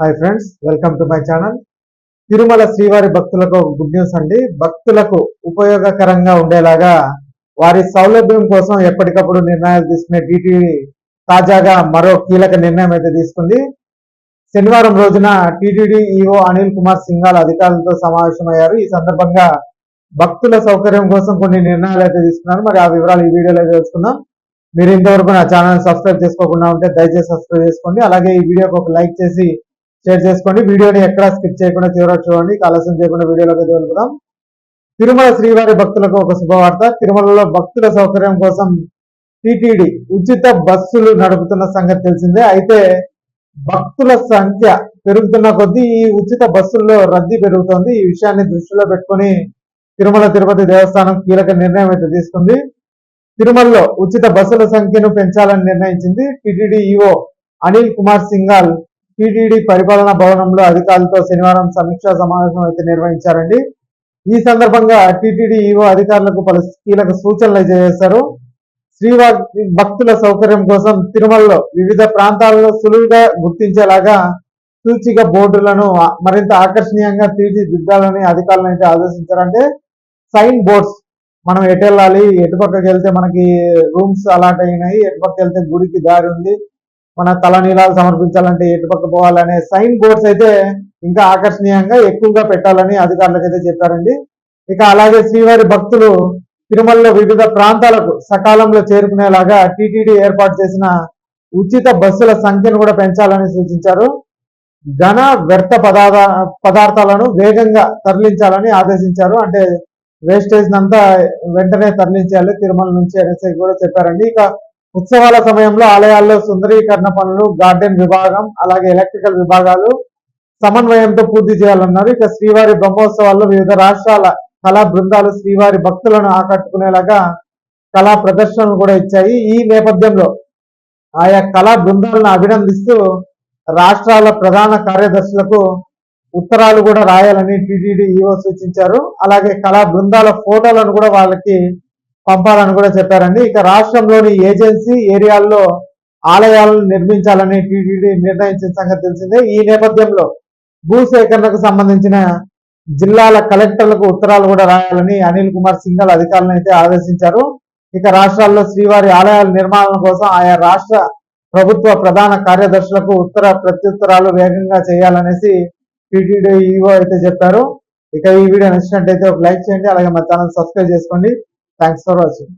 Hi friends, welcome to my channel. Tirumala శ్రీవారి భక్తులకు ఒక గుడ్ న్యూస్ అండి. భక్తులకు ఉపయోగకరంగా ఉండేలాగా వారి సౌలభ్యం కోసం ఎప్పటికప్పుడు నిర్ణయాలు తీసుకునే టీటీడీ తాజాగా మరో కీలక నిర్ణయం అయితే తీసుకుంది. శనివారం రోజున టీటీడీ ఈఓ అనిల్ కుమార్ సింఘాల్ అధికారులతో సమావేశమయ్యారు. ఈ సందర్భంగా భక్తుల సౌకర్యం కోసం కొన్ని నిర్ణయాలు అయితే తీసుకున్నారు. మరి ఆ వివరాలు ఈ వీడియోలో తెలుసుకుందాం. మీరు ఇంతవరకు నా ఛానల్ సబ్స్క్రైబ్ చేసుకోకుండా ఉంటే దయచేసి సబ్స్క్రైబ్ చేసుకోండి. అలాగే ఈ వీడియోకి ఒక లైక్ చేసి షేర్ చేసుకోండి. వీడియోని ఎక్కడా స్కిప్ చేయకుండా చివరకు చూడండి. ఆలస్యం చేయకుండా వీడియోలోకి వెళ్దాం. తిరుమల శ్రీవారి భక్తులకు ఒక శుభవార్త. తిరుమలలో భక్తుల సౌకర్యం కోసం టీటీడీ ఉచిత బస్సులు నడుపుతున్న సంగతి తెలిసిందే. అయితే భక్తుల సంఖ్య పెరుగుతున్న కొద్దీ ఈ ఉచిత బస్సుల్లో రద్దీ పెరుగుతోంది. ఈ విషయాన్ని దృష్టిలో పెట్టుకుని తిరుమల తిరుపతి దేవస్థానం కీలక నిర్ణయం అయితే తీసుకుంది. తిరుమలలో ఉచిత బస్సుల సంఖ్యను పెంచాలని నిర్ణయించింది. TTD EO Anil Kumar Singhal TTD పరిపాలనా భవనంలో అధికారులతో శనివారం సమీక్షా సమావేశం అయితే నిర్వహించారండి. ఈ సందర్భంగా టీటీడీ ఈఓ అధికారులకు పలు కీలక సూచనలు అయితే చేశారు. శ్రీవారి భక్తుల సౌకర్యం కోసం తిరుమలలో వివిధ ప్రాంతాలలో సులువుగా గుర్తించేలాగా సూచిక బోర్డులను మరింత ఆకర్షణీయంగా తీర్చిదిద్దాలని అధికారులను అయితే ఆదేశించారంటే సైన్ బోర్డ్స్, మనం ఎటు వెళ్ళాలి, ఎటుపక్కకి వెళ్తే మనకి రూమ్స్ అలాట్ అయినాయి, ఎటుపక్క వెళ్తే గుడికి దారి ఉంది, మన తలనీలాలు సమర్పించాలంటే ఎటుపక్క పోవాలనే సైన్ బోర్డ్స్ అయితే ఇంకా ఆకర్షణీయంగా ఎక్కువగా పెట్టాలని అధికారులకు అయితే చెప్పారండి. ఇక అలాగే శ్రీవారి భక్తులు తిరుమలలో వివిధ ప్రాంతాలకు సకాలంలో చేరుకునేలాగా టీటీడీ ఏర్పాటు చేసిన ఉచిత బస్సుల సంఖ్యను కూడా పెంచాలని సూచించారు. ఘన వ్యర్థ పదార్థాలను వేగంగా తరలించాలని ఆదేశించారు. అంటే వేస్టేజ్ అంతా వెంటనే తరలించాలి తిరుమల నుంచి అనేసి కూడా చెప్పారండి. ఇక ఉత్సవాల సమయంలో ఆలయాల్లో సుందరీకరణ పనులు, గార్డెన్ విభాగం, అలాగే ఎలక్ట్రికల్ విభాగాలు సమన్వయంతో పూర్తి చేయాలన్నారు. ఇక శ్రీవారి బ్రహ్మోత్సవాల్లో వివిధ రాష్ట్రాల కళా బృందాలు శ్రీవారి భక్తులను ఆకట్టుకునేలాగా కళా ప్రదర్శనలు కూడా ఇచ్చాయి. ఈ నేపథ్యంలో ఆయా కళా బృందాలను అభినందిస్తూ రాష్ట్రాల ప్రధాన కార్యదర్శులకు ఉత్తరాలు కూడా రాయాలని టీటీడీ ఈఓ సూచించారు. అలాగే కళా బృందాల ఫోటోలను కూడా వాళ్ళకి పంపాలని కూడా చెప్పారండి. ఇక రాష్ట్రంలోని ఏజెన్సీ ఏరియాల్లో ఆలయాలను నిర్మించాలని టీటీడీ నిర్ణయించిన సంగతి తెలిసిందే. ఈ నేపథ్యంలో భూసేకరణకు సంబంధించిన జిల్లాల కలెక్టర్లకు ఉత్తరాలు కూడా రాయాలని అనిల్ కుమార్ సింఘాల్ అధికారులను అయితే ఆదేశించారు. ఇక రాష్ట్రాల్లో శ్రీవారి ఆలయాల నిర్మాణం కోసం ఆయా రాష్ట్ర ప్రభుత్వ ప్రధాన కార్యదర్శులకు ప్రత్యుత్తరాలు వేగంగా చేయాలనేసి టీటీడీ ఈఓ అయితే చెప్పారు. ఇక ఈ వీడియో నచ్చినట్టయితే ఒక లైక్ చేయండి. అలాగే మా ఛానల్ సబ్స్క్రైబ్ చేసుకోండి. Thanks for watching.